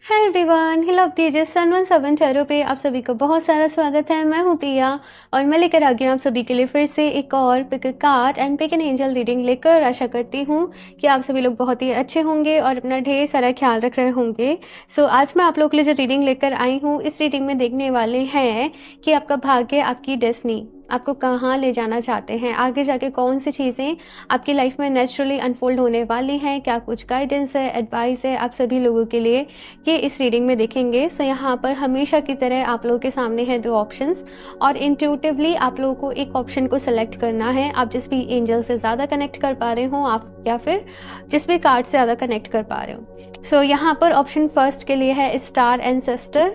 Hi everyone, hill of the just 117 tarot पे आप सभी को बहुत सारा स्वागत है। मैं हूँ प्रिया और मैं लेकर आ गई हूँ आप सभी के लिए फिर से एक और pick a card and pick an angel reading लेकर। आशा करती हूँ कि आप सभी लोग बहुत ही अच्छे होंगे और अपना ढेर सारा ख्याल रख रहे होंगे। सो आज मैं आप लोगों के लिए जो रीडिंग लेकर आई हूँ, इस रीडिंग में देखने वाले हैं कि आपका भाग्य, आपकी डेस्टिनी आपको कहाँ ले जाना चाहते हैं, आगे जाके कौन सी चीज़ें आपकी लाइफ में नेचुरली अनफोल्ड होने वाली हैं, क्या कुछ गाइडेंस है, एडवाइस है आप सभी लोगों के लिए, ये इस रीडिंग में देखेंगे। सो यहाँ पर हमेशा की तरह आप लोगों के सामने हैं दो ऑप्शंस और इंट्यूटिवली आप लोगों को एक ऑप्शन को सेलेक्ट करना है। आप जिस भी एंजल से ज़्यादा कनेक्ट कर पा रहे हो आप, या फिर जिस भी कार्ड से ज़्यादा कनेक्ट कर पा रहे हो। सो यहाँ पर ऑप्शन फर्स्ट के लिए है स्टार एंसेस्टर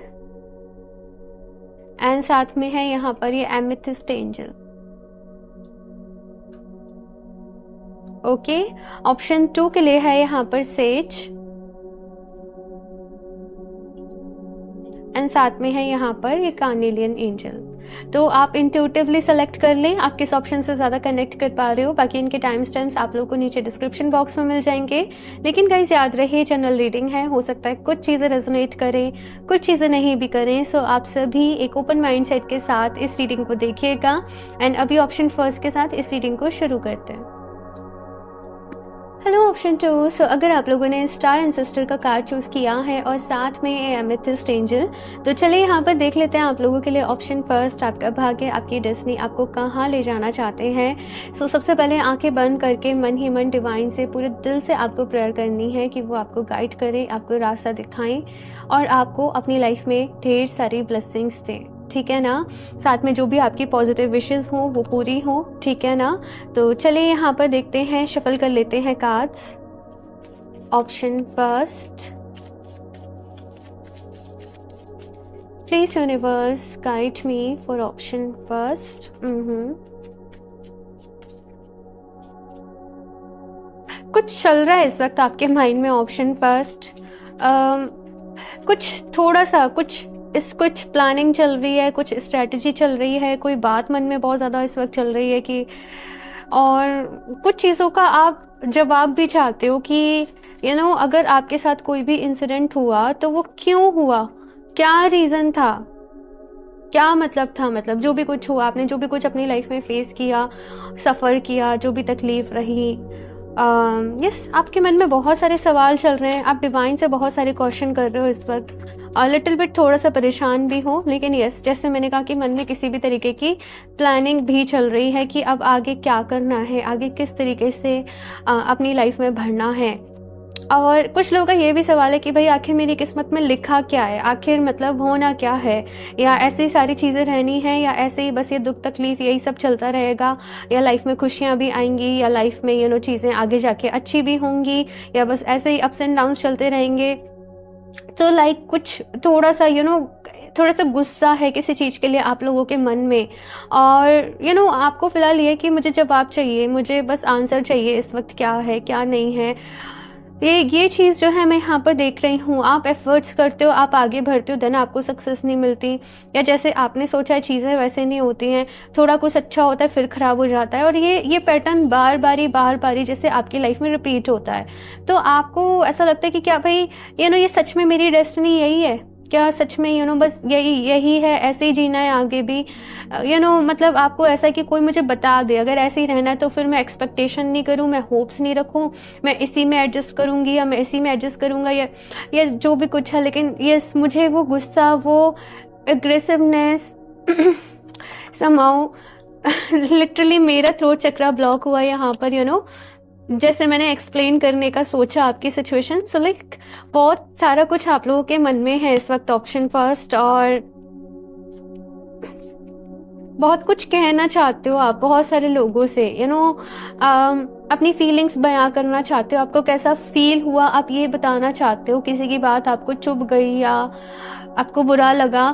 एंड साथ में है यहाँ पर ये एमेथिस्ट एंजल। ओके, ऑप्शन 2 के लिए है यहाँ पर सेज एंड साथ में है यहाँ पर ये कार्नेलियन एंजल। तो आप इंट्यूटिवली सेलेक्ट कर लें आप किस ऑप्शन से ज़्यादा कनेक्ट कर पा रहे हो। बाकी इनके टाइम स्टैम्प्स आप लोगों को नीचे डिस्क्रिप्शन बॉक्स में मिल जाएंगे। लेकिन गाइस याद रहे, जनरल रीडिंग है, हो सकता है कुछ चीज़ें रेजोनेट करें, कुछ चीज़ें नहीं भी करें। सो आप सभी एक ओपन माइंड सेट के साथ इस रीडिंग को देखिएगा एंड अभी ऑप्शन फर्स्ट के साथ इस रीडिंग को शुरू करते हैं। Hello option 2। सो अगर आप लोगों ने स्टार एंसेस्टर का कार्ड चूज़ किया है और साथ में एमेथिस्ट एंजल, तो चलिए यहाँ पर देख लेते हैं आप लोगों के लिए ऑप्शन फर्स्ट, आपका भाग्य, आपकी डेस्टिनी आपको कहाँ ले जाना चाहते हैं। सो सबसे पहले आंखें बंद करके मन ही मन डिवाइन से पूरे दिल से आपको प्रेयर करनी है कि वो आपको गाइड करें, आपको रास्ता दिखाएं और आपको अपनी लाइफ में ढेर सारी ब्लेसिंग्स दें, ठीक है ना। साथ में जो भी आपकी पॉजिटिव विशेस हो वो पूरी हो, ठीक है ना। तो चलिए यहाँ पर देखते हैं, शफल कर लेते हैं cards. Option first, please universe guide me for option first. कुछ चल रहा है इस वक्त आपके माइंड में ऑप्शन फर्स्ट, कुछ थोड़ा सा कुछ प्लानिंग चल रही है, कुछ स्ट्रेटजी चल रही है, कोई बात मन में बहुत ज़्यादा इस वक्त चल रही है कि, और कुछ चीज़ों का आप जवाब भी चाहते हो कि अगर आपके साथ कोई भी इंसिडेंट हुआ तो वो क्यों हुआ, क्या रीज़न था, क्या मतलब था, मतलब जो भी कुछ हुआ, आपने जो भी कुछ अपनी लाइफ में फेस किया, सफ़र किया, जो भी तकलीफ रही, यस आपके मन में बहुत सारे सवाल चल रहे हैं। आप डिवाइन से बहुत सारे क्वेश्चन कर रहे हो इस वक्त, लिटिल बिट थोड़ा सा परेशान भी हो, लेकिन यस जैसे मैंने कहा कि मन में किसी भी तरीके की प्लानिंग भी चल रही है कि अब आगे क्या करना है, आगे किस तरीके से अपनी लाइफ में बढ़ना है। और कुछ लोगों का ये भी सवाल है कि भाई आखिर मेरी किस्मत में लिखा क्या है, आखिर मतलब होना क्या है, या ऐसी सारी चीज़ें रहनी है, या ऐसे ही बस ये दुख तकलीफ यही सब चलता रहेगा, या लाइफ में खुशियाँ भी आएंगी, या लाइफ में चीज़ें आगे जाके अच्छी भी होंगी, या बस ऐसे ही अप्स एंड डाउन्स चलते रहेंगे। तो लाइक कुछ थोड़ा सा थोड़ा सा गुस्सा है किसी चीज़ के लिए आप लोगों के मन में, और आपको फ़िलहाल ये कि मुझे जवाब चाहिए, मुझे बस आंसर चाहिए इस वक्त, क्या है क्या नहीं है। ये चीज़ जो है मैं यहाँ पर देख रही हूँ, आप एफर्ट्स करते हो, आप आगे बढ़ते हो, देन आपको सक्सेस नहीं मिलती, या जैसे आपने सोचा है चीज़ें वैसे नहीं होती हैं, थोड़ा कुछ अच्छा होता है फिर ख़राब हो जाता है, और ये पैटर्न बार बारी जैसे आपकी लाइफ में रिपीट होता है। तो आपको ऐसा लगता है कि क्या भाई ये सच में मेरी डेस्टिनी यही है क्या, सच में बस यही है, ऐसे ही जीना है आगे भी, मतलब आपको ऐसा है कि कोई मुझे बता दे अगर ऐसे ही रहना है तो फिर मैं एक्सपेक्टेशन नहीं करूं, मैं होप्स नहीं रखूं, मैं इसी में एडजस्ट करूंगी या मैं इसी में एडजस्ट करूंगा, या जो भी कुछ है। लेकिन यस मुझे वो गुस्सा, वो एग्रेसिवनेस समाओ लिटरली मेरा थ्रोट चक्रा ब्लॉक हुआ यहाँ पर, जैसे मैंने एक्सप्लेन करने का सोचा आपकी सिचुएशन। सो लाइक बहुत सारा कुछ आप लोगों के मन में है इस वक्त ऑप्शन फर्स्ट, और बहुत कुछ कहना चाहते हो आप बहुत सारे लोगों से, अपनी फीलिंग्स बयां करना चाहते हो, आपको कैसा फील हुआ आप ये बताना चाहते हो, किसी की बात आपको चुभ गई या आपको बुरा लगा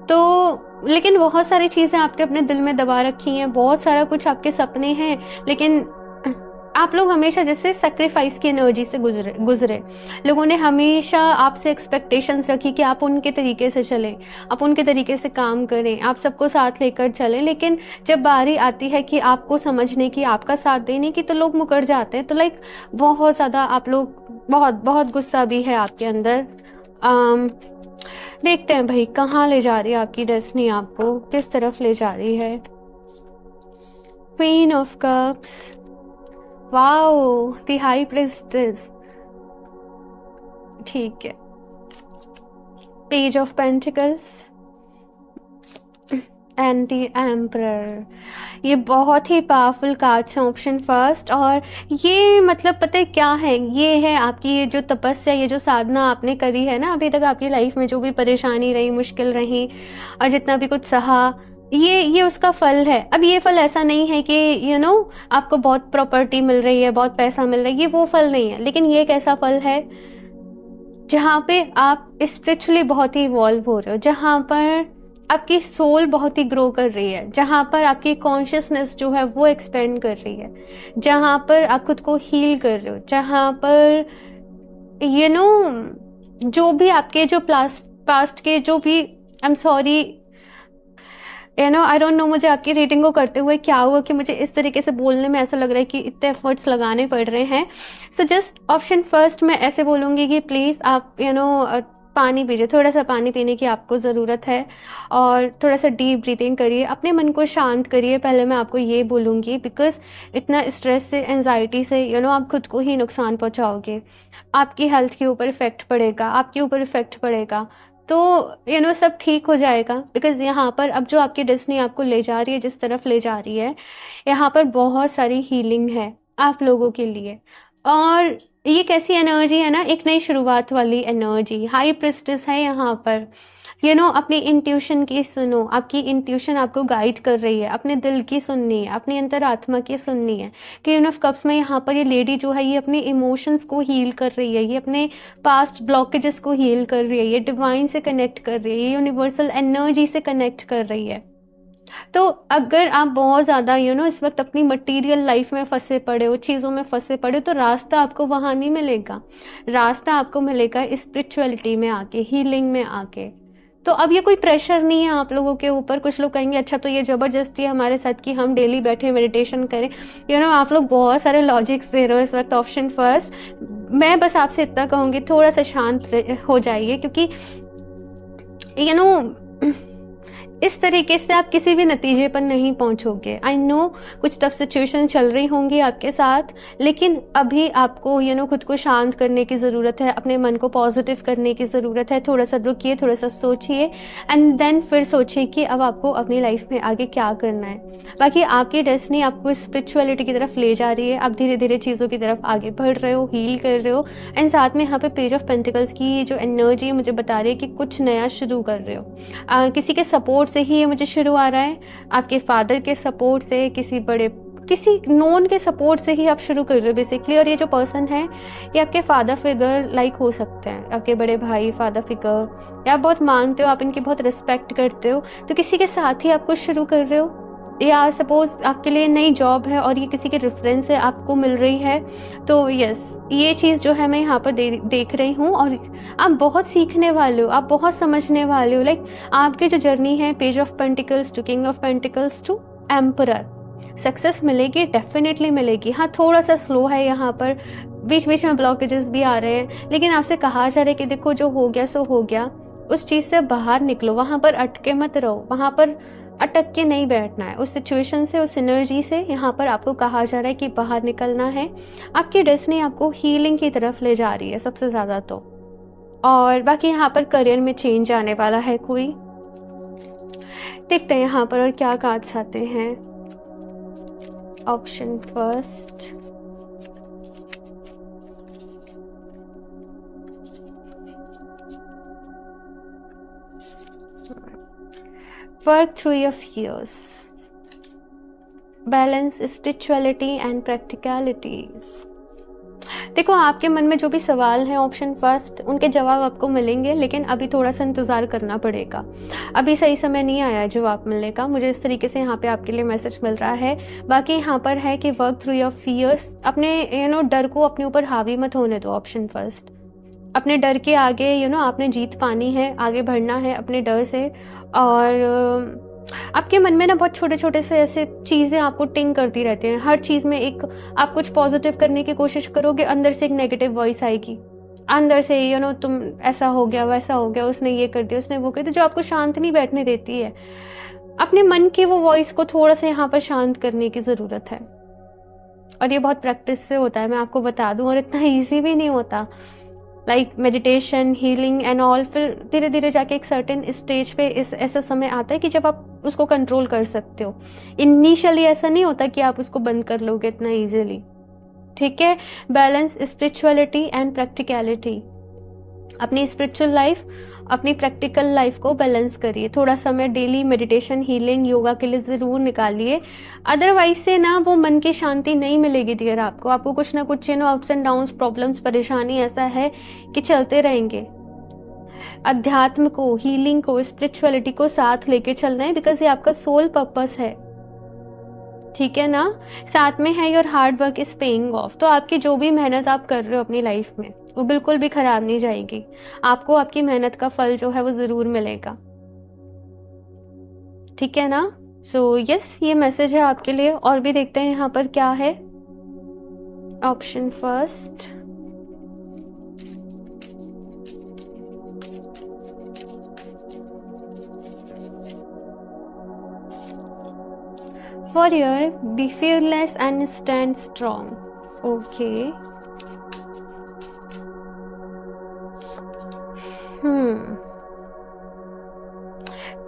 तो, लेकिन बहुत सारी चीज़ें आपने अपने दिल में दबा रखी हैं, बहुत सारा कुछ आपके सपने हैं, लेकिन आप लोग हमेशा जैसे सेक्रीफाइस की एनर्जी से गुजरे लोगों ने हमेशा आपसे एक्सपेक्टेशंस रखी कि आप उनके तरीके से चलें, आप उनके तरीके से काम करें, आप सबको साथ लेकर चलें, लेकिन जब बारी आती है कि आपको समझने की, आपका साथ देने की, तो लोग मुकर जाते हैं। तो लाइक बहुत ज़्यादा आप लोग, बहुत बहुत गुस्सा भी है आपके अंदर, अम, देखते हैं भाई कहाँ ले जा रही है आपकी डेस्टिनी, आपको किस तरफ ले जा रही है। Queen of cups, wow, the high priestess, ठीक है। Page of pentacles and the emperor, ये बहुत ही पावरफुल कार्ड्स हैं ऑप्शन फर्स्ट। और ये मतलब पता है क्या है, ये है आपकी ये जो तपस्या, ये जो साधना आपने करी है ना अभी तक आपकी लाइफ में, जो भी परेशानी रही, मुश्किल रही और जितना भी कुछ सहा, ये उसका फल है। अब ये फल ऐसा नहीं है कि आपको बहुत प्रॉपर्टी मिल रही है, बहुत पैसा मिल रहा है, ये वो फल नहीं है। लेकिन ये एक ऐसा फल है जहाँ पे आप स्पिरिचुअली बहुत ही इवॉल्व हो रहे हो, जहाँ पर आपकी सोल बहुत ही ग्रो कर रही है, जहाँ पर आपकी कॉन्शियसनेस जो है वो एक्सपेंड कर रही है, जहाँ पर आप खुद को हील कर रहे हो, जहाँ पर जो भी आपके जो पास्ट के जो भी, I am sorry I don't know, मुझे आपकी रीडिंग को करते हुए क्या हुआ कि मुझे इस तरीके से बोलने में ऐसा लग रहा है कि इतने एफर्ट्स लगाने पड़ रहे हैं। सो जस्ट ऑप्शन फर्स्ट मैं ऐसे बोलूँगी कि प्लीज़ आप पानी पीजिए, थोड़ा सा पानी पीने की आपको ज़रूरत है और थोड़ा सा डीप ब्रीथिंग करिए, अपने मन को शांत करिए। पहले मैं आपको ये बोलूँगी बिकॉज इतना स्ट्रेस से, एंजाइटी से आप खुद को ही नुकसान पहुँचाओगे, आपकी हेल्थ के ऊपर इफ़ेक्ट पड़ेगा, आपके ऊपर इफ़ेक्ट पड़ेगा। तो सब ठीक हो जाएगा बिकॉज यहाँ पर अब जो आपकी डेस्टिनी आपको ले जा रही है, जिस तरफ ले जा रही है, यहाँ पर बहुत सारी हीलिंग है आप लोगों के लिए। और ये कैसी एनर्जी है ना, एक नई शुरुआत वाली एनर्जी, हाई प्रिस्टेस है यहाँ पर। अपनी इंट्यूशन की सुनो, आपकी इंट्यूशन आपको गाइड कर रही है, अपने दिल की सुननी है, अपनी अंतरात्मा की सुननी है। क्वीन ऑफ कप्स में यहाँ पर ये लेडी जो है, ये अपने इमोशंस को हील कर रही है, ये अपने पास्ट ब्लॉकेजेस को हील कर रही है, ये डिवाइन से कनेक्ट कर रही है, ये यूनिवर्सल एनर्जी से कनेक्ट कर रही है। तो अगर आप बहुत ज़्यादा इस वक्त अपनी मटेरियल लाइफ में फंसे पड़े हो, चीज़ों में फंसे पड़े हो, तो रास्ता आपको वहाँ नहीं मिलेगा, रास्ता आपको मिलेगा स्पिरिचुअलिटी में आके, हीलिंग में आके। तो अब ये कोई प्रेशर नहीं है आप लोगों के ऊपर। कुछ लोग कहेंगे अच्छा तो ये ज़बरदस्ती है हमारे साथ कि हम डेली बैठे मेडिटेशन करें। आप लोग बहुत सारे लॉजिक्स दे रहे हो इस वक्त ऑप्शन फर्स्ट। मैं बस आपसे इतना कहूँगी थोड़ा सा शांत हो जाइए, क्योंकि इस तरीके से आप किसी भी नतीजे पर नहीं पहुंचोगे। आई नो कुछ टफ सिचुएशन चल रही होंगी आपके साथ, लेकिन अभी आपको खुद को शांत करने की ज़रूरत है, अपने मन को पॉजिटिव करने की ज़रूरत है। थोड़ा सा रुकिए, थोड़ा सा सोचिए एंड देन फिर सोचिए कि अब आपको अपनी लाइफ में आगे क्या करना है। बाकी आपकी डेस्टिनी आपको स्पिरिचुअलिटी की तरफ ले जा रही है, आप धीरे धीरे चीज़ों की तरफ आगे बढ़ रहे हो, हील कर रहे हो। एंड साथ में यहाँ पे पेज ऑफ पेंटिकल्स की जो एनर्जी मुझे बता रही है कि कुछ नया शुरू कर रहे हो। किसी के सपोर्ट से ही ये मुझे शुरू आ रहा है, आपके फादर के सपोर्ट से, किसी नोन के सपोर्ट से ही आप शुरू कर रहे हो बेसिकली। और ये जो पर्सन है ये आपके फादर फिगर लाइक हो सकते हैं, आपके बड़े भाई, फादर फिगर, या आप बहुत मानते हो, आप इनकी बहुत रिस्पेक्ट करते हो, तो किसी के साथ ही आप कुछ शुरू कर रहे हो। या सपोज आपके लिए नई जॉब है और ये किसी के रेफरेंस से आपको मिल रही है, तो यस ये चीज़ जो है मैं यहाँ पर देख रही हूँ। और आप बहुत सीखने वाले हो, आप बहुत समझने वाले हो। लाइक आपकी जो जर्नी है, page of pentacles to king of pentacles to emperor, success मिलेगी, डेफिनेटली मिलेगी। हाँ थोड़ा सा स्लो है यहाँ पर, बीच बीच में ब्लॉकेजेस भी आ रहे हैं, लेकिन आपसे कहा जा रहा है कि देखो जो हो गया सो हो गया, उस चीज़ से बाहर निकलो, वहाँ पर अटके मत रहो, वहाँ पर अटक के नहीं बैठना है। उस सिचुएशन से, उस एनर्जी से यहाँ पर आपको कहा जा रहा है कि बाहर निकलना है। आपकी डेस्टिनी आपको हीलिंग की तरफ ले जा रही है सबसे ज़्यादा तो। और बाकी यहाँ पर करियर में चेंज आने वाला है कोई। देखते हैं यहाँ पर और क्या कार्ड्स आते हैं। Option first, work through your fears, balance spirituality and practicality. देखो आपके मन में जो भी सवाल हैं ऑप्शन फर्स्ट, उनके जवाब आपको मिलेंगे, लेकिन अभी थोड़ा सा इंतज़ार करना पड़ेगा। अभी सही समय नहीं आया है जवाब मिलने का, मुझे इस तरीके से यहाँ पे आपके लिए मैसेज मिल रहा है। बाकी यहाँ पर है कि वर्क थ्रू योर फियर्स, अपने डर को अपने ऊपर हावी मत होने दो। ऑप्शन फर्स्ट, अपने डर के आगे आपने जीत पानी है, आगे बढ़ना है अपने डर से। और आपके मन में ना बहुत छोटे छोटे से ऐसे चीज़ें आपको टिंग करती रहती हैं। हर चीज़ में एक आप कुछ पॉजिटिव करने की कोशिश करोगे, अंदर से एक नेगेटिव वॉइस आएगी। अंदर से तुम ऐसा हो गया, वैसा हो गया, उसने ये कर दिया, उसने वो कर दिया, जो आपको शांत नहीं बैठने देती है। अपने मन की वो वॉइस को थोड़ा सा यहाँ पर शांत करने की ज़रूरत है, और ये बहुत प्रैक्टिस से होता है, मैं आपको बता दूं, और इतना ईजी भी नहीं होता। Like meditation, healing and all, फिर धीरे धीरे जाके एक सर्टेन स्टेज पे ऐसा समय आता है कि जब आप उसको कंट्रोल कर सकते हो। इनिशियली ऐसा नहीं होता कि आप उसको बंद कर लोगे इतना इजीली। ठीक है। Balance spirituality and practicality. अपनी स्पिरिचुअल लाइफ, अपनी प्रैक्टिकल लाइफ को बैलेंस करिए। थोड़ा समय डेली मेडिटेशन, हीलिंग, योगा के लिए ज़रूर निकालिए। अदरवाइज से ना वो मन की शांति नहीं मिलेगी डियर आपको कुछ ना कुछ अप्स एंड डाउन्स, प्रॉब्लम्स, परेशानी ऐसा है कि चलते रहेंगे। अध्यात्म को, हीलिंग को, स्पिरिचुअलिटी को साथ लेके चलना है, बिकॉज ये आपका सोल पर्पस है। ठीक है ना। साथ में है your hard work is paying off. तो आपकी जो भी मेहनत आप कर रहे हो अपनी लाइफ में, वो बिल्कुल भी खराब नहीं जाएगी। आपको आपकी मेहनत का फल जो है वो जरूर मिलेगा। ठीक है ना। सो यस, ये मैसेज है आपके लिए। और भी देखते हैं यहाँ पर क्या है। Option first, warrior, be fearless and stand strong. Okay.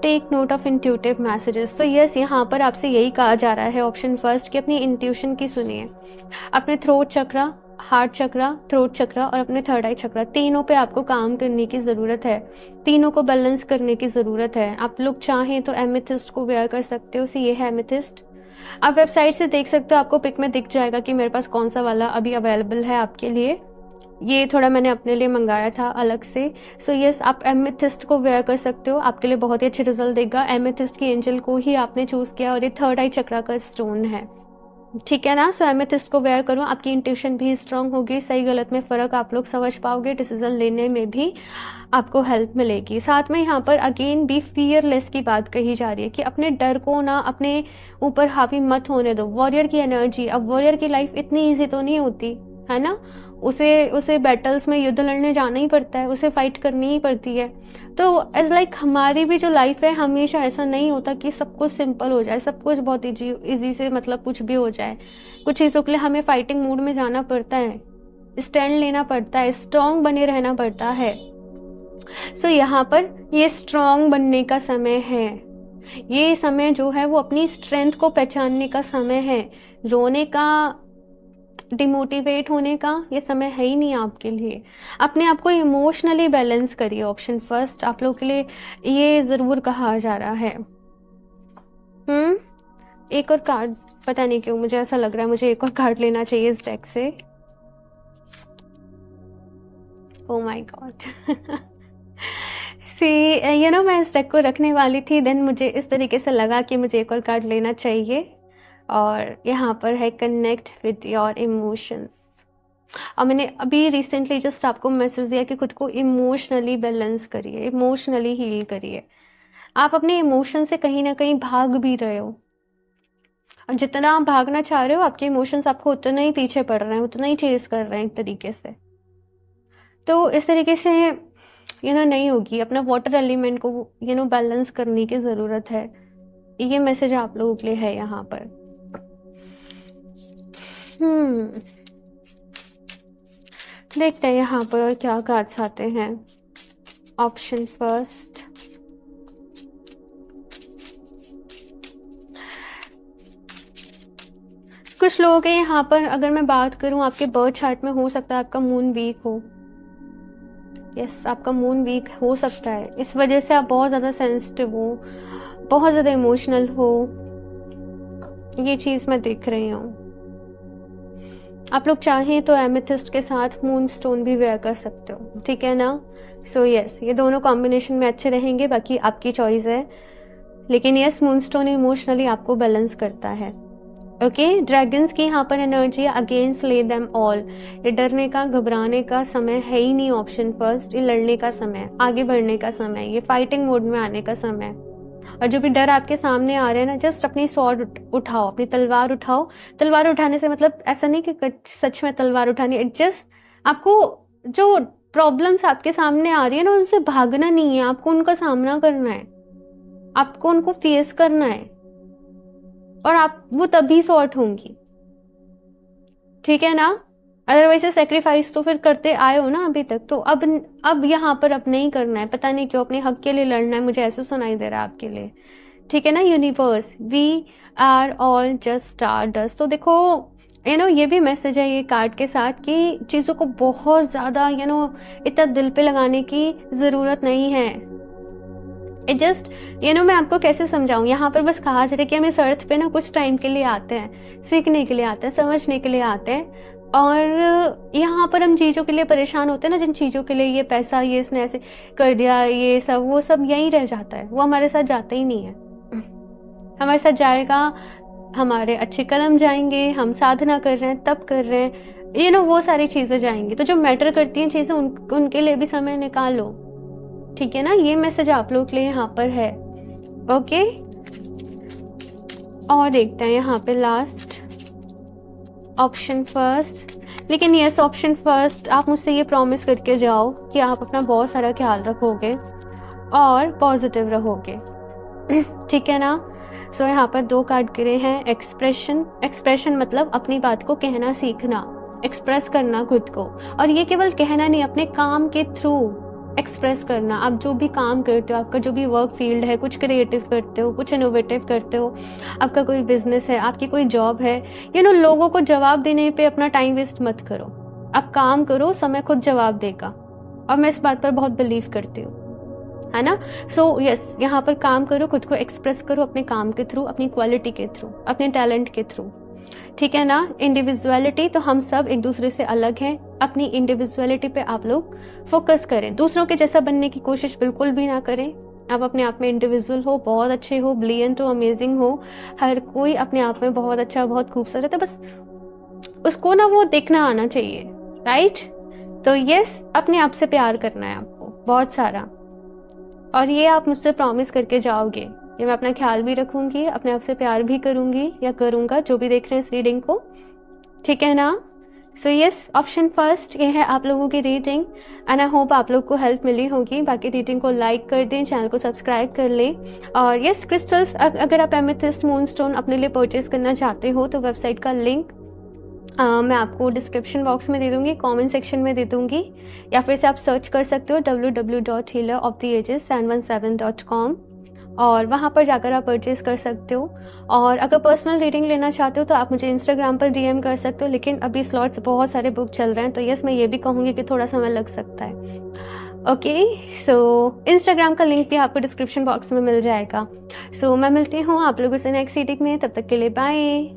Take note of intuitive messages. तो यस, यहाँ पर आपसे यही कहा जा रहा है ऑप्शन फर्स्ट कि अपनी इंट्यूशन की सुनिए। अपने थ्रोट चक्रा, हार्ट चक्रा, थ्रोट चक्रा और अपने थर्ड आई चक्रा, तीनों पे आपको काम करने की ज़रूरत है। तीनों को बैलेंस करने की ज़रूरत है। आप लोग चाहें तो एमेथिस्ट को वेयर कर सकते हो। ये है एमेथिस्ट। आप वेबसाइट से देख सकते हो, आपको पिक में दिख जाएगा कि मेरे पास कौन सा वाला अभी अवेलेबल है आपके लिए। ये थोड़ा मैंने अपने लिए मंगाया था अलग से। सो यस, आप एमेथिस्ट को वेयर कर सकते हो, आपके लिए बहुत ही अच्छे रिजल्ट देगा। एमेथिस्ट की एंजल को ही आपने चूज किया और ये थर्ड आई चक्रा का स्टोन है। ठीक है ना। सो एमेथिस्ट को वेयर करो, आपकी इंट्यूशन भी स्ट्रांग होगी, सही गलत में फ़र्क आप लोग समझ पाओगे, डिसीजन लेने में भी आपको हेल्प मिलेगी। साथ में यहाँ पर अगेन बी फियरलेस की बात कही जा रही है कि अपने डर को ना अपने ऊपर हावी मत होने दो। वॉरियर की एनर्जी, अब वॉरियर की लाइफ इतनी ईजी तो नहीं होती है ना, उसे बैटल्स में युद्ध लड़ने जाना ही पड़ता है, उसे फाइट करनी ही पड़ती है। तो एज लाइक हमारी भी जो लाइफ है, हमेशा ऐसा नहीं होता कि सब कुछ सिंपल हो जाए, सब कुछ बहुत इजी से मतलब कुछ भी हो जाए। कुछ चीज़ों के लिए हमें फाइटिंग मूड में जाना पड़ता है, स्टैंड लेना पड़ता है, स्ट्रॉन्ग बने रहना पड़ता है। सो यहाँ पर ये स्ट्रॉन्ग बनने का समय है। ये समय जो है वो अपनी स्ट्रेंथ को पहचानने का समय है। रोने का, डिमोटिवेट होने का ये समय है ही नहीं आपके लिए। अपने आप को इमोशनली बैलेंस करिए। ऑप्शन फर्स्ट आप लोग के लिए ये जरूर कहा जा रहा है। एक और कार्ड, पता नहीं क्यों मुझे ऐसा लग रहा है मुझे एक और कार्ड लेना चाहिए इस डेक से। Oh my God. सी मैं इस डेक को रखने वाली थी, देन मुझे इस तरीके से लगा कि मुझे एक और कार्ड लेना चाहिए। और यहाँ पर है कनेक्ट विद योर इमोशंस। और मैंने अभी रिसेंटली जस्ट आपको मैसेज दिया कि खुद को इमोशनली बैलेंस करिए, इमोशनली हील करिए। आप अपने इमोशन से कहीं ना कहीं भाग भी रहे हो, और जितना आप भागना चाह रहे हो आपके इमोशंस आपको उतना ही पीछे पड़ रहे हैं, उतना ही चेस कर रहे हैं एक तरीके से। तो इस तरीके से नहीं होगी। अपना वाटर एलिमेंट को बैलेंस करने की ज़रूरत है। ये मैसेज आप लोगों के लिए है यहाँ पर। देखते हैं यहाँ पर और क्या कार्ड्स आते हैं। ऑप्शन फर्स्ट, कुछ लोगों के यहाँ पर अगर मैं बात करूँ, आपके बर्थ चार्ट में हो सकता है आपका मून वीक हो। यस, आपका मून वीक हो सकता है, इस वजह से आप बहुत ज़्यादा सेंसिटिव हो, बहुत ज़्यादा इमोशनल हो। ये चीज़ मैं देख रही हूँ। आप लोग चाहें तो एमेथिस्ट के साथ मून स्टोन भी वेयर कर सकते हो। ठीक है ना। सो यस, ये दोनों कॉम्बिनेशन में अच्छे रहेंगे, बाकी आपकी चॉइस है। लेकिन यस, मून स्टोन इमोशनली आपको बैलेंस करता है। ओके। ड्रैगन्स की यहाँ पर energy, again slay them all. ये डरने का, घबराने का समय है ही नहीं। ऑप्शन फर्स्ट, ये लड़ने का समय, आगे बढ़ने का समय, ये फाइटिंग मोड में आने का समय। और जो भी डर आपके सामने आ रहे हैं ना, जस्ट अपनी स्वॉर्ड उठाओ, अपनी तलवार उठाओ। तलवार उठाने से मतलब ऐसा नहीं कि सच में तलवार उठानी है, जस्ट आपको जो प्रॉब्लम्स आपके सामने आ रही है ना, उनसे भागना नहीं है, आपको उनका सामना करना है, आपको उनको फेस करना है, और आप वो तभी सॉर्ट होंगी, ठीक है ना। अदरवाइज सेक्रीफाइस तो फिर करते आए हो ना अभी तक, तो अब यहाँ पर अब नहीं करना है। पता नहीं क्यों अपने हक के लिए लड़ना है, मुझे ऐसे सुनाई दे रहा है आपके लिए, ठीक है ना। Universe, we are all just star dust. तो देखो ये भी मैसेज है ये कार्ड के साथ कि चीज़ों को बहुत ज़्यादा इतना दिल पे लगाने की ज़रूरत नहीं है। इट जस्ट मैं आपको कैसे समझाऊं, यहाँ पर बस कहा जा रहा है कि हम इस अर्थ पे ना कुछ टाइम के लिए आते हैं, सीखने के लिए आते हैं, समझने के लिए आते हैं, और यहाँ पर हम चीज़ों के लिए परेशान होते हैं ना, जिन चीज़ों के लिए ये पैसा ये इसने ऐसे कर दिया, ये सब वो सब यहीं रह जाता है, वो हमारे साथ जाता ही नहीं है। हमारे साथ जाएगा, हमारे अच्छे कर्म जाएंगे, हम साधना कर रहे हैं, तप कर रहे हैं, वो सारी चीज़ें जाएंगी। तो जो मैटर करती हैं चीज़ें उनके लिए भी समय निकालो, ठीक है ना। ये मैसेज आप लोग के लिए यहाँ पर है, ओके। और देखते हैं यहाँ पे लास्ट ऑप्शन फर्स्ट। लेकिन यस ऑप्शन फर्स्ट, आप मुझसे ये प्रॉमिस करके जाओ कि आप अपना बहुत सारा ख्याल रखोगे और पॉजिटिव रहोगे, ठीक है ना। सो यहाँ पर 2 कार्ड गिरे हैं। एक्सप्रेशन मतलब अपनी बात को कहना सीखना, एक्सप्रेस करना खुद को, और ये केवल कहना नहीं, अपने काम के थ्रू एक्सप्रेस करना। आप जो भी काम करते हो, आपका जो भी वर्क फील्ड है, कुछ क्रिएटिव करते हो, कुछ इनोवेटिव करते हो, आपका कोई बिजनेस है, आपकी कोई जॉब है, लोगों को जवाब देने पे अपना टाइम वेस्ट मत करो। आप काम करो, समय खुद जवाब देगा, और मैं इस बात पर बहुत बिलीव करती हूँ, है ना। सो यस, यहाँ पर काम करो, खुद को एक्सप्रेस करो अपने काम के थ्रू, अपनी क्वालिटी के थ्रू, अपने टैलेंट के थ्रू, ठीक है ना। इंडिविजुअलिटी, तो हम सब एक दूसरे से अलग हैं, अपनी इंडिविजुअलिटी पे आप लोग फोकस करें, दूसरों के जैसा बनने की कोशिश बिल्कुल भी ना करें। आप अपने आप में इंडिविजुअल हो, बहुत अच्छे हो, ब्रिलियंट हो, अमेजिंग हो, हर कोई अपने आप में बहुत अच्छा, बहुत खूबसूरत है, बस उसको ना वो देखना आना चाहिए, राइट। तो यस, अपने आप से प्यार करना है आपको बहुत सारा, और ये आप मुझसे प्रॉमिस करके जाओगे, ये मैं अपना ख्याल भी रखूंगी, अपने आप से प्यार भी करूंगी या करूंगा, जो भी देख रहे हैं इस रीडिंग को, ठीक है ना। सो यस, ऑप्शन फर्स्ट ये है आप लोगों की रीडिंग, एंड आई होप आप लोग को हेल्प मिली होगी। बाकी रीडिंग को लाइक कर दें, चैनल को सब्सक्राइब कर लें, और यस क्रिस्टल्स, अगर आप एमेथिस्ट मूनस्टोन अपने लिए परचेज करना चाहते हो तो वेबसाइट का लिंक मैं आपको डिस्क्रिप्शन बॉक्स में दे दूंगी, कमेंट सेक्शन में दे दूंगी, या फिर से आप सर्च कर सकते हो www.healeroftheages717.com, और वहाँ पर जाकर आप परचेज कर सकते हो। और अगर पर्सनल रीडिंग लेना चाहते हो तो आप मुझे इंस्टाग्राम पर डीएम कर सकते हो, लेकिन अभी स्लॉट्स बहुत सारे बुक चल रहे हैं, तो यस मैं ये भी कहूँगी कि थोड़ा समय लग सकता है, ओके। सो इंस्टाग्राम का लिंक भी आपको डिस्क्रिप्शन बॉक्स में मिल जाएगा। सो मैं मिलती हूँ आप लोगों से नेक्स्ट रीडिंग में, तब तक के लिए बाय।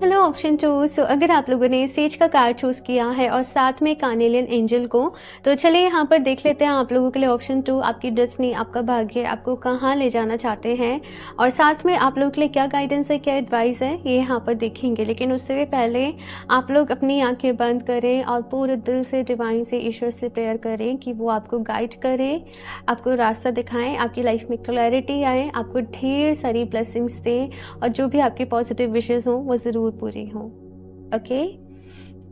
Hello option 2। सो अगर आप लोगों ने सेज का कार्ड चूज किया है और साथ में कार्नेलियन एंजल को, तो चलिए यहाँ पर देख लेते हैं आप लोगों के लिए ऑप्शन 2, आपकी डेस्टिनी, आपका भाग्य आपको कहाँ ले जाना चाहते हैं, और साथ में आप लोगों के लिए क्या गाइडेंस है, क्या एडवाइस है, ये यहाँ पर देखेंगे। लेकिन उससे भी पहले आप लोग अपनी आंखें बंद करें और पूरे दिल से डिवाइन से, ईश्वर से प्रेयर करें कि वो आपको गाइड करें, आपको रास्ता दिखाएं, आपकी लाइफ में क्लैरिटी आए, आपको ढेर सारी ब्लेसिंग्स दें, और जो भी आपकी पॉजिटिव विशेस हों वो ज़रूर पूरी हो, ओके।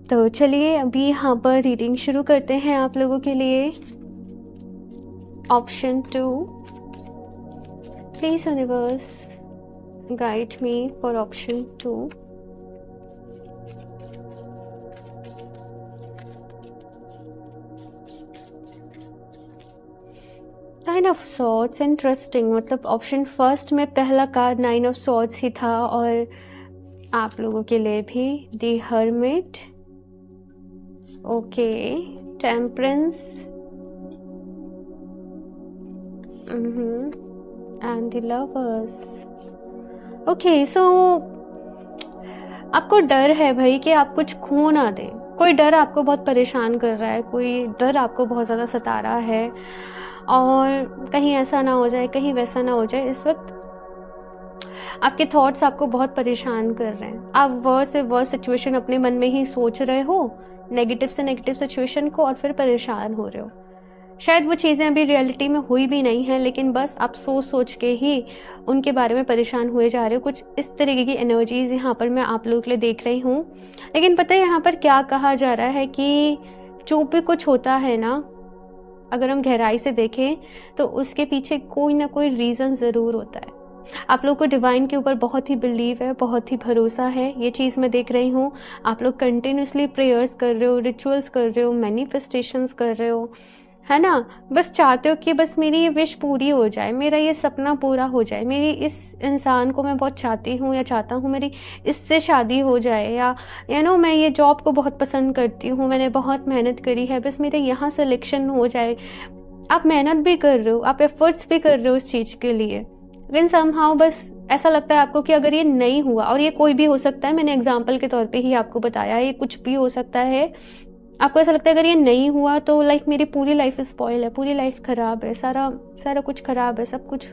तो चलिए अभी यहाँ पर रीडिंग शुरू करते हैं आप लोगों के लिए। Option 2, please universe guide me for option 2। Nine of swords, interesting, मतलब ऑप्शन फर्स्ट में पहला कार्ड 9 ऑफ सॉर्ड्स ही था, और आप लोगों के लिए भी the hermit, okay, temperance and the lovers, okay. So आपको डर है भाई कि आप कुछ खो ना दें, कोई डर आपको बहुत परेशान कर रहा है, कोई डर आपको बहुत ज़्यादा सता रहा है, और कहीं ऐसा ना हो जाए, कहीं वैसा ना हो जाए। इस वक्त आपके थॉट्स आपको बहुत परेशान कर रहे हैं, आप वर्स से वर्स सिचुएशन अपने मन में ही सोच रहे हो, नेगेटिव से नेगेटिव सिचुएशन को, और फिर परेशान हो रहे हो। शायद वो चीज़ें अभी रियलिटी में हुई भी नहीं है, लेकिन बस आप सोच सोच के ही उनके बारे में परेशान हुए जा रहे हो। कुछ इस तरीके की एनर्जीज यहाँ पर मैं आप लोगों के लिए देख रही हूँ। लेकिन पता है यहाँ पर क्या कहा जा रहा है कि जो भी कुछ होता है ना, अगर हम गहराई से देखें तो उसके पीछे कोई ना कोई रीज़न ज़रूर होता है। आप लोग को डिवाइन के ऊपर बहुत ही बिलीव है, बहुत ही भरोसा है, ये चीज़ मैं देख रही हूँ। आप लोग कंटिन्यूअसली प्रेयर्स कर रहे हो, रिचुअल्स कर रहे हो, मैनिफेस्टेशंस कर रहे हो, है ना? बस चाहते हो कि बस मेरी ये विश पूरी हो जाए, मेरा ये सपना पूरा हो जाए, मेरी इस इंसान को मैं बहुत चाहती हूँ या चाहता हूँ मेरी इससे शादी हो जाए, या मैं ये जॉब को बहुत पसंद करती हूँ, मैंने बहुत मेहनत करी है, बस मेरे यहाँ सिलेक्शन हो जाए। आप मेहनत भी कर रहे हो, आप एफर्ट्स भी कर रहे हो इस चीज़ के लिए, लेकिन समहाउ बस ऐसा लगता है आपको कि अगर ये नहीं हुआ, और ये कोई भी हो सकता है, मैंने एग्जाम्पल के तौर पे ही आपको बताया है, ये कुछ भी हो सकता है। आपको ऐसा लगता है अगर ये नहीं हुआ तो लाइक मेरी पूरी लाइफ स्पॉइल है, पूरी लाइफ खराब है, सारा सारा कुछ खराब है, सब कुछ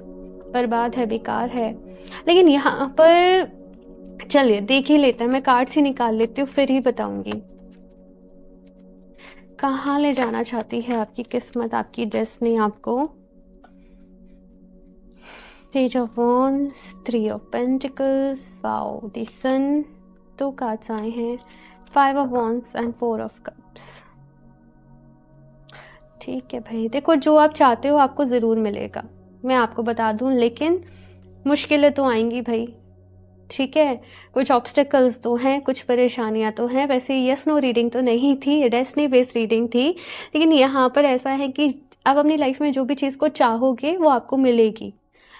बर्बाद है, बेकार है। लेकिन यहाँ पर चलिए देख ही लेते हैं, मैं कार्ड्स ही निकाल लेती हूँ, फिर ही बताऊंगी कहाँ ले जाना चाहती है आपकी किस्मत, आपकी डेस्टिनी आपको। Page of wands, 3 of pentacles, wow, the sun, 2 cards आए हैं, 5 of wands and 4 of cups. ठीक है भाई, देखो जो आप चाहते हो आपको ज़रूर मिलेगा, मैं आपको बता दूं, लेकिन मुश्किलें तो आएंगी भाई, ठीक है? कुछ ऑब्स्टेकल्स तो हैं, कुछ परेशानियां तो हैं। वैसे यस नो रीडिंग तो नहीं थी, डेस्टिनी बेस्ड रीडिंग थी, लेकिन यहाँ पर ऐसा है कि आप अपनी लाइफ में जो भी चीज़ को चाहोगे वो आपको मिलेगी,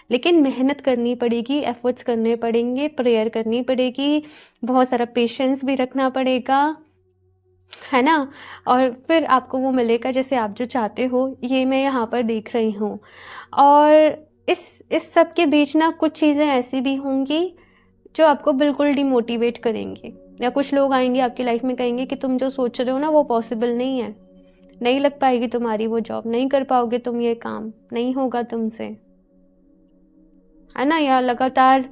लेकिन मेहनत करनी पड़ेगी, एफर्ट्स करने पड़ेंगे, प्रेयर करनी पड़ेगी, बहुत सारा पेशेंस भी रखना पड़ेगा, है ना? और फिर आपको वो मिलेगा जैसे आप जो चाहते हो, ये मैं यहाँ पर देख रही हूँ। और इस सब के बीच ना कुछ चीज़ें ऐसी भी होंगी जो आपको बिल्कुल डिमोटिवेट करेंगे, या कुछ लोग आएंगे आपकी लाइफ में, कहेंगे कि तुम जो सोच रहे हो ना वो पॉसिबल नहीं है, नहीं लग पाएगी तुम्हारी वो जॉब, नहीं कर पाओगे तुम ये काम, नहीं होगा तुमसे, है ना? या लगातार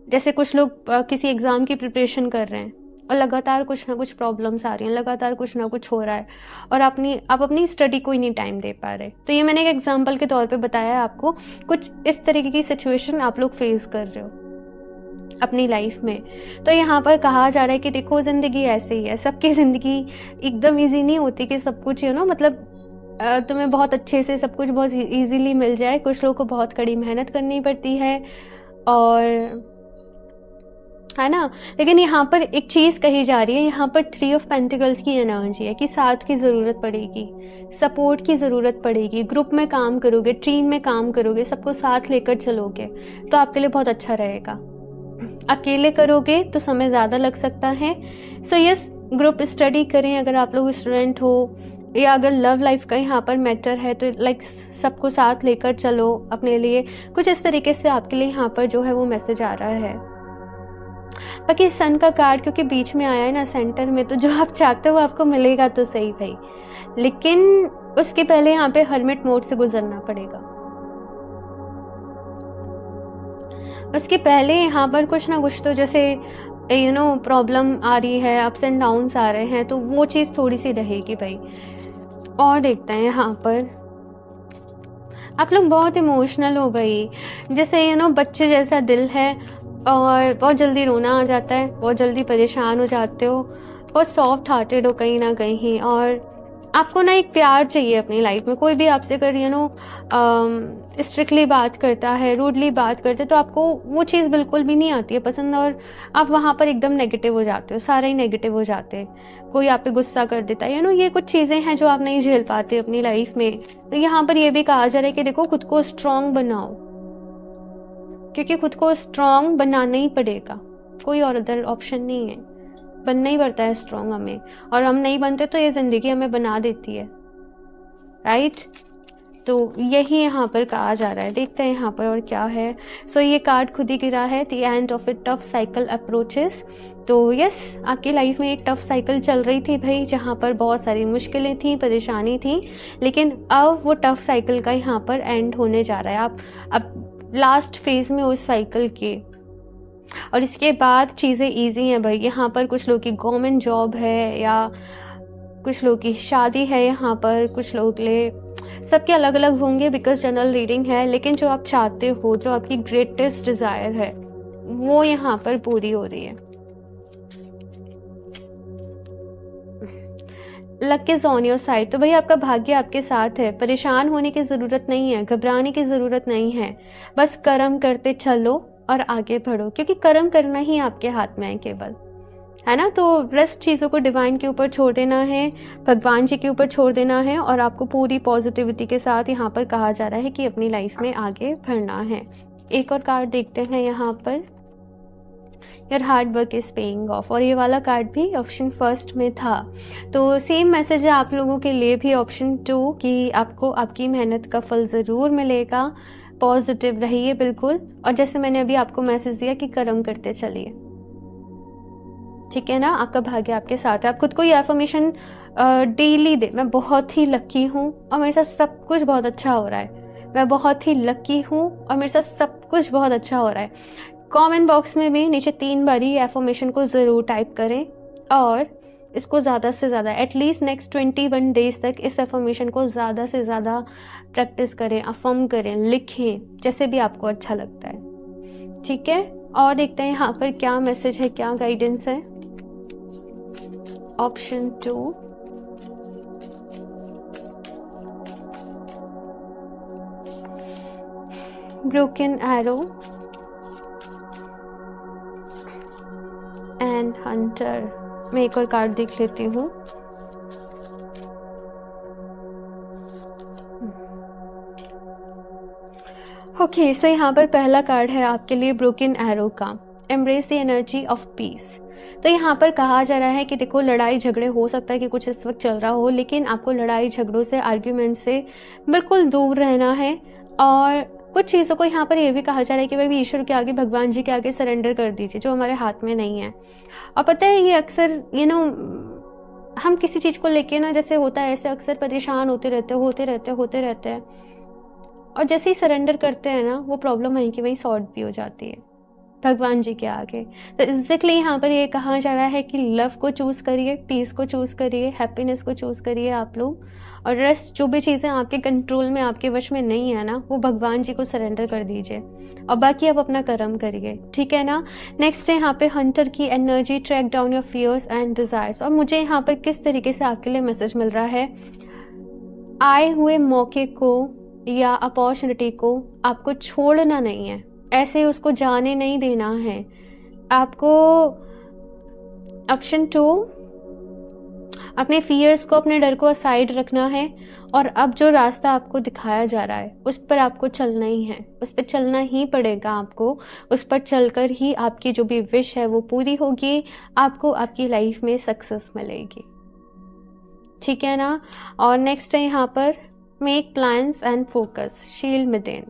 जैसे कुछ लोग किसी एग्ज़ाम की प्रिपरेशन कर रहे हैं और लगातार कुछ ना कुछ प्रॉब्लम्स आ रही हैं, लगातार कुछ ना कुछ हो रहा है, और आप अपनी स्टडी को ही नहीं टाइम दे पा रहे। तो ये मैंने एक एग्जांपल के तौर पे बताया है आपको, कुछ इस तरीके की सिचुएशन आप लोग फेस कर रहे हो अपनी लाइफ में। तो यहाँ पर कहा जा रहा है कि देखो ज़िंदगी ऐसे ही है, सबकी ज़िंदगी एकदम ईजी नहीं होती कि सब कुछ मतलब तुम्हें बहुत अच्छे से सब कुछ बहुत ईजीली मिल जाए। कुछ लोगों को बहुत कड़ी मेहनत करनी पड़ती है, और है ना? लेकिन यहाँ पर एक चीज़ कही जा रही है, यहाँ पर 3 ऑफ पेंटिकल्स की एनर्जी है कि साथ की ज़रूरत पड़ेगी, सपोर्ट की ज़रूरत पड़ेगी, ग्रुप में काम करोगे, टीम में काम करोगे, सबको साथ लेकर चलोगे तो आपके लिए बहुत अच्छा रहेगा। अकेले करोगे तो समय ज़्यादा लग सकता है। सो यस, ग्रुप स्टडी करें अगर आप लोग स्टूडेंट हो, या अगर लव लाइफ का यहाँ पर मैटर है तो लाइक सबको साथ लेकर चलो अपने लिए, कुछ इस तरीके से आपके लिए यहाँ पर जो है वो मैसेज आ रहा है। बाकी सन का कार्ड क्योंकि बीच में आया है ना सेंटर में, तो जो आप चाहते हो आपको मिलेगा तो सही भाई, लेकिन उसके पहले यहाँ पे हर्मिट मोड से गुजरना पड़ेगा। उसके पहले यहाँ पर कुछ ना कुछ तो जैसे प्रॉब्लम आ रही है, अप्स एंड डाउन्स आ रहे हैं, तो वो चीज़ थोड़ी सी रहेगी भाई। और देखते हैं यहाँ पर आप लोग बहुत इमोशनल हो भाई, जैसे बच्चे जैसा दिल है, और बहुत जल्दी रोना आ जाता है, बहुत जल्दी परेशान हो जाते हो, बहुत सॉफ्ट हार्टेड हो कहीं ना कहीं, और आपको ना एक प्यार चाहिए अपनी लाइफ में। कोई भी आपसे अगर स्ट्रिक्टली बात करता है, रूडली बात करते, तो आपको वो चीज़ बिल्कुल भी नहीं आती है पसंद, और आप वहाँ पर एकदम नेगेटिव हो जाते हो, सारे ही नेगेटिव हो जाते हैं। कोई आप पे गुस्सा कर देता है, ये कुछ चीज़ें हैं जो आप नहीं झेल पाते अपनी लाइफ में। तो यहाँ पर ये भी कहा जा रहा है कि देखो खुद को स्ट्रांग बनाओ, क्योंकि खुद को स्ट्रांग बनाना ही पड़ेगा, कोई और अदर ऑप्शन नहीं है, बनना ही पड़ता है स्ट्रांग हमें, और हम नहीं बनते तो ये ज़िंदगी हमें बना देती है, राइट? तो यही यहाँ पर कहा जा रहा है। देखते हैं यहाँ पर और क्या है। सो ये कार्ड खुद ही गिरा है, the end of A tough cycle approaches. तो यस, आपकी लाइफ में एक टफ साइकिल चल रही थी भाई, जहाँ पर बहुत सारी मुश्किलें थी, परेशानी थी, लेकिन अब वो टफ साइकिल का यहाँ पर एंड होने जा रहा है। आप अब लास्ट फेज में उस साइकिल के, और इसके बाद चीज़ें ईजी हैं भाई। यहाँ पर कुछ लोग की गवर्नमेंट जॉब है, या कुछ लोग की शादी है, यहाँ पर कुछ लोग ले, सबके अलग अलग होंगे बिकॉज जनरल रीडिंग है, लेकिन जो आप चाहते हो, जो आपकी ग्रेटेस्ट डिज़ायर है, वो यहाँ पर पूरी हो रही है। Luck is on your side. तो भाई आपका भाग्य आपके साथ है, परेशान होने की ज़रूरत नहीं है, घबराने की ज़रूरत नहीं है, बस कर्म करते चलो और आगे बढ़ो, क्योंकि कर्म करना ही आपके हाथ में है केवल, है ना। तो रेस्ट चीज़ों को डिवाइन के ऊपर छोड़ देना है, भगवान जी के ऊपर छोड़ देना है, और आपको पूरी पॉजिटिविटी के साथ यहाँ पर कहा जा रहा है कि अपनी लाइफ में आगे बढ़ना है। एक और कार्ड देखते हैं यहाँ पर, your hard work is paying off, और ये वाला कार्ड भी ऑप्शन फर्स्ट में था। तो सेम मैसेज है आप लोगों के लिए भी ऑप्शन 2 कि आपको आपकी मेहनत का फल ज़रूर मिलेगा। पॉजिटिव रहिए बिल्कुल, और जैसे मैंने अभी आपको मैसेज दिया कि कर्म करते चलिए, ठीक है ना। आपका भाग्य आपके साथ है। आप खुद को ये अफर्मेशन डेली दे, मैं बहुत ही लकी हूँ और मेरे साथ सब कुछ बहुत अच्छा हो रहा है, मैं बहुत ही लकी हूँ और मेरे साथ सब कुछ बहुत अच्छा हो रहा है। कमेंट बॉक्स में भी नीचे 3 बार ये एफर्मेशन को ज़रूर टाइप करें, और इसको ज़्यादा से ज़्यादा एटलीस्ट नेक्स्ट 21 डेज तक इस एफर्मेशन को ज़्यादा से ज़्यादा प्रैक्टिस करें, अफर्म करें, लिखें, जैसे भी आपको अच्छा लगता है, ठीक है। और देखते हैं यहाँ पर क्या मैसेज है, क्या गाइडेंस है। Option 2, broken arrow and Hunter. मैं एक और कार्ड देख लेती हूँ। ओके, सो यहाँ पर पहला कार्ड है आपके लिए ब्रोकन एरो का, embrace the energy of peace. तो यहाँ पर कहा जा रहा है कि देखो, लड़ाई झगड़े हो सकता है कि कुछ इस वक्त चल रहा हो, लेकिन आपको लड़ाई झगड़ों से, आर्ग्यूमेंट से बिल्कुल दूर रहना है। और कुछ चीज़ों को यहाँ पर यह भी कहा जा रहा है कि भाई ईश्वर के आगे, भगवान जी के आगे सरेंडर कर दीजिए, जो हमारे हाथ में नहीं है। और पता है, ये अक्सर हम किसी चीज़ को लेके ना, जैसे होता है ऐसे अक्सर परेशान होते रहते हैं, और जैसे ही सरेंडर करते हैं ना, वो प्रॉब्लम वहीं की वहीं सॉल्व भी हो जाती है भगवान जी के आगे। तो एग्जैक्टली यहाँ पर ये कहा जा रहा है कि लव को चूज़ करिए, पीस को चूज़ करिए, हैप्पीनेस को चूज़ करिए आप लोग, और रेस्ट जो भी चीज़ें आपके कंट्रोल में, आपके वश में नहीं है ना, वो भगवान जी को सरेंडर कर दीजिए, और बाकी आप अपना कर्म करिए, ठीक है ना। नेक्स्ट है यहाँ पे हंटर की energy, track down your fears and desires. और मुझे यहाँ पर किस तरीके से आपके लिए मैसेज मिल रहा है, आए हुए मौके को या अपॉर्चुनिटी को आपको छोड़ना नहीं है, ऐसे उसको जाने नहीं देना है आपको। ऑप्शन 2, अपने फियर्स को, अपने डर को असाइड रखना है, और अब जो रास्ता आपको दिखाया जा रहा है उस पर आपको चलना ही है, उस पर चलना ही पड़ेगा आपको। उस पर चलकर ही आपकी जो भी विश है वो पूरी होगी, आपको आपकी लाइफ में सक्सेस मिलेगी, ठीक है ना। और नेक्स्ट है यहाँ पर make plans and focus, shield within.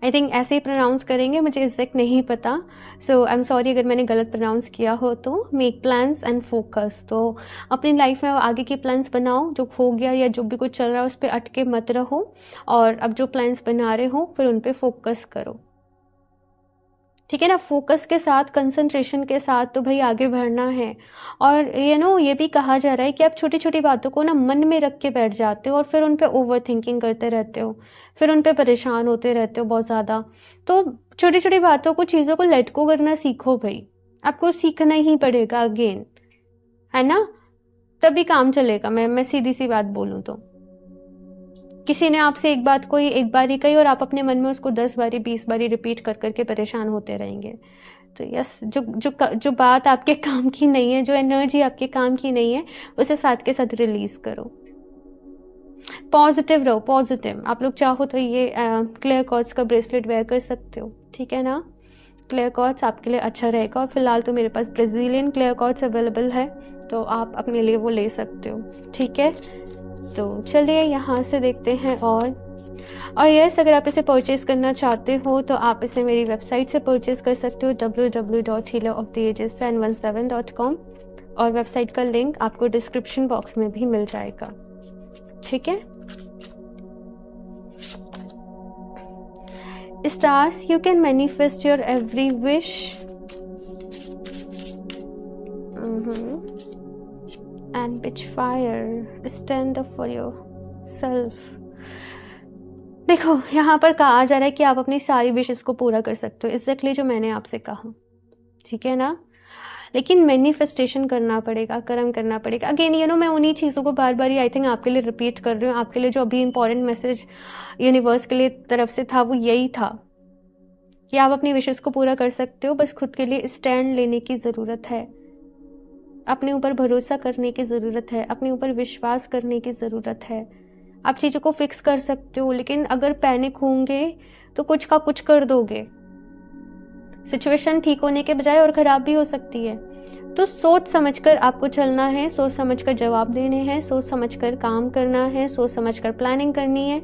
I think ऐसे ही प्रोनाउंस करेंगे, मुझे एग्जैक्ट नहीं पता, सो आई एम सॉरी अगर मैंने गलत प्रोनाउंस किया हो। तो मेक प्लान्स एंड फोकस, तो अपनी लाइफ में आगे के प्लान्स बनाओ, जो हो गया या जो भी कुछ चल रहा है उस पर अटके मत रहो, और अब जो प्लान्स बना रहे हो फिर उन पर फोकस करो, ठीक है ना। फोकस के साथ, कंसंट्रेशन के साथ तो भाई आगे बढ़ना है। और ये भी कहा जा रहा है कि आप छोटी छोटी बातों को ना मन में रख के बैठ जाते हो, और फिर उन पे ओवर थिंकिंग करते रहते हो, फिर उन पे परेशान होते रहते हो बहुत ज़्यादा। तो छोटी छोटी बातों को, चीज़ों को लेट गो करना सीखो भाई, आपको सीखना ही पड़ेगा अगेन, है ना, तभी काम चलेगा। मैं सीधी सी बात बोलूँ तो, किसी ने आपसे एक बात कोई एक बारी कही और आप अपने मन में उसको 10 बारी 20 बारी रिपीट कर करके परेशान होते रहेंगे। तो यस, जो बात आपके काम की नहीं है, जो एनर्जी आपके काम की नहीं है, उसे साथ के साथ रिलीज करो। पॉजिटिव रहो, पॉजिटिव। आप लोग चाहो तो ये क्लियर कॉर्ड्स का ब्रेसलेट वेयर कर सकते हो, ठीक है ना। क्लियर कॉर्ड्स आपके लिए अच्छा रहेगा, और फिलहाल तो मेरे पास ब्राज़ीलियन क्लियर कॉर्ड्स अवेलेबल है, तो आप अपने लिए वो ले सकते हो, ठीक है। तो चलिए यहाँ से देखते हैं। और यस, अगर आप इसे परचेज़ करना चाहते हो तो आप इसे मेरी वेबसाइट से परचेज़ कर सकते हो, www.healeroftheages717.com, और वेबसाइट का लिंक आपको डिस्क्रिप्शन बॉक्स में भी मिल जाएगा, ठीक है। Stars, you can manifest your every wish, and pitch fire, stand up for yourself। देखो, यहाँ पर कहा जा रहा है कि आप अपनी सारी विशेस को पूरा कर सकते हो, एग्जैक्टली जो मैंने आपसे कहा, ठीक है ना। लेकिन मैनिफेस्टेशन करना पड़ेगा, कर्म करना पड़ेगा। अगेन मैं उन्हीं चीज़ों को बार बार ही आई थिंक आपके लिए रिपीट कर रही हूँ। आपके लिए जो अभी इंपॉर्टेंट मैसेज यूनिवर्स के लिए तरफ से था वो यही था कि आप अपनी विशेष को पूरा कर सकते हो, बस खुद के लिए स्टैंड लेने की ज़रूरत है, अपने ऊपर भरोसा करने की ज़रूरत है, अपने ऊपर विश्वास करने की ज़रूरत है। आप चीज़ों को फिक्स कर सकते हो, लेकिन अगर पैनिक होंगे तो कुछ का कुछ कर दोगे। सिचुएशन ठीक होने के बजाय और ख़राब भी हो सकती है। तो सोच समझकर आपको चलना है, सोच समझकर जवाब देने हैं, सोच समझकर काम करना है, सोच समझकर प्लानिंग करनी है,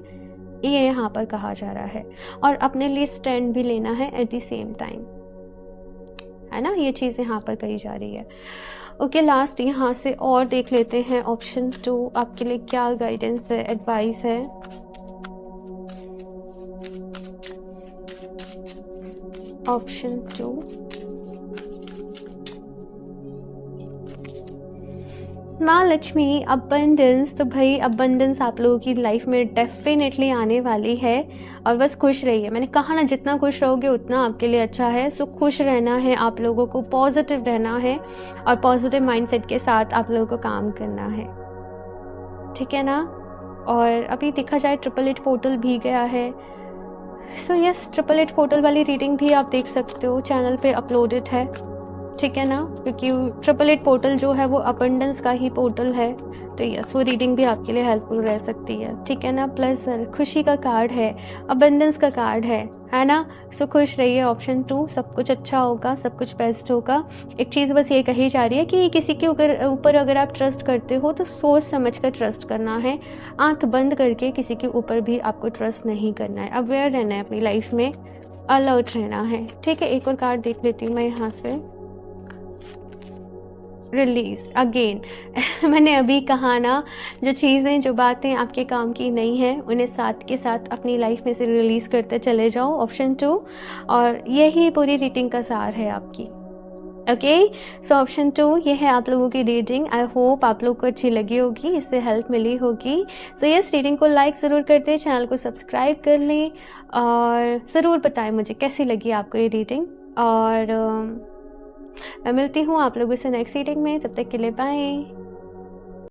ये यहाँ पर कहा जा रहा है। और अपने लिए स्टैंड भी लेना है एट द सेम टाइम, है ना, ये चीज़ यहाँ पर कही जा रही है। ओके, लास्ट यहाँ से और देख लेते हैं ऑप्शन 2 आपके लिए क्या गाइडेंस है, एडवाइस है। ऑप्शन 2, माँ लक्ष्मी अबंडेंस। तो भाई अबंडेंस आप लोगों की लाइफ में डेफिनेटली आने वाली है, और बस खुश रहिए। मैंने कहा ना, जितना खुश रहोगे उतना आपके लिए अच्छा है। सो खुश रहना है आप लोगों को, पॉजिटिव रहना है, और पॉजिटिव माइंडसेट के साथ आप लोगों को काम करना है, ठीक है ना। और अभी देखा जाए 888 पोर्टल भी गया है। सो यस, 888 पोर्टल वाली रीडिंग भी आप देख सकते हो, चैनल पे अपलोडेड है, ठीक है ना, क्योंकि 888 पोर्टल जो है वो अबंडेंस का ही पोर्टल है। तो यस, वो रीडिंग भी आपके लिए हेल्पफुल रह सकती है, ठीक है ना। प्लस खुशी का कार्ड है, अबंडेंस का कार्ड है ना। सो खुश रहिए। ऑप्शन 2, सब कुछ अच्छा होगा, सब कुछ बेस्ट होगा। एक चीज़ बस ये कही जा रही है कि किसी के ऊपर अगर आप ट्रस्ट करते हो तो सोच समझ कर ट्रस्ट करना है। आंख बंद करके किसी के ऊपर भी आपको ट्रस्ट नहीं करना है। अवेयर रहना है अपनी लाइफ में, अलर्ट रहना है, ठीक है। एक और कार्ड देख लेती हूँ मैं यहाँ से। रिलीज अगेन मैंने अभी कहा ना, जो चीज़ें जो बातें आपके काम की नहीं है उन्हें साथ के साथ अपनी लाइफ में से रिलीज़ करते चले जाओ। ऑप्शन 2, और यही पूरी रीडिंग का सार है आपकी। ओके, सो ऑप्शन 2 ये है आप लोगों की रीडिंग। आई होप आप लोग को अच्छी लगी होगी, इससे हेल्प मिली होगी। सो यस, रीडिंग को लाइक ज़रूर कर दें, चैनल को सब्सक्राइब कर लें, और ज़रूर बताएं मुझे कैसी लगी आपको ये रीडिंग। और मैं मिलती हूँ आप लोगों से नेक्स्ट रीडिंग में, तब तक के लिए बाय।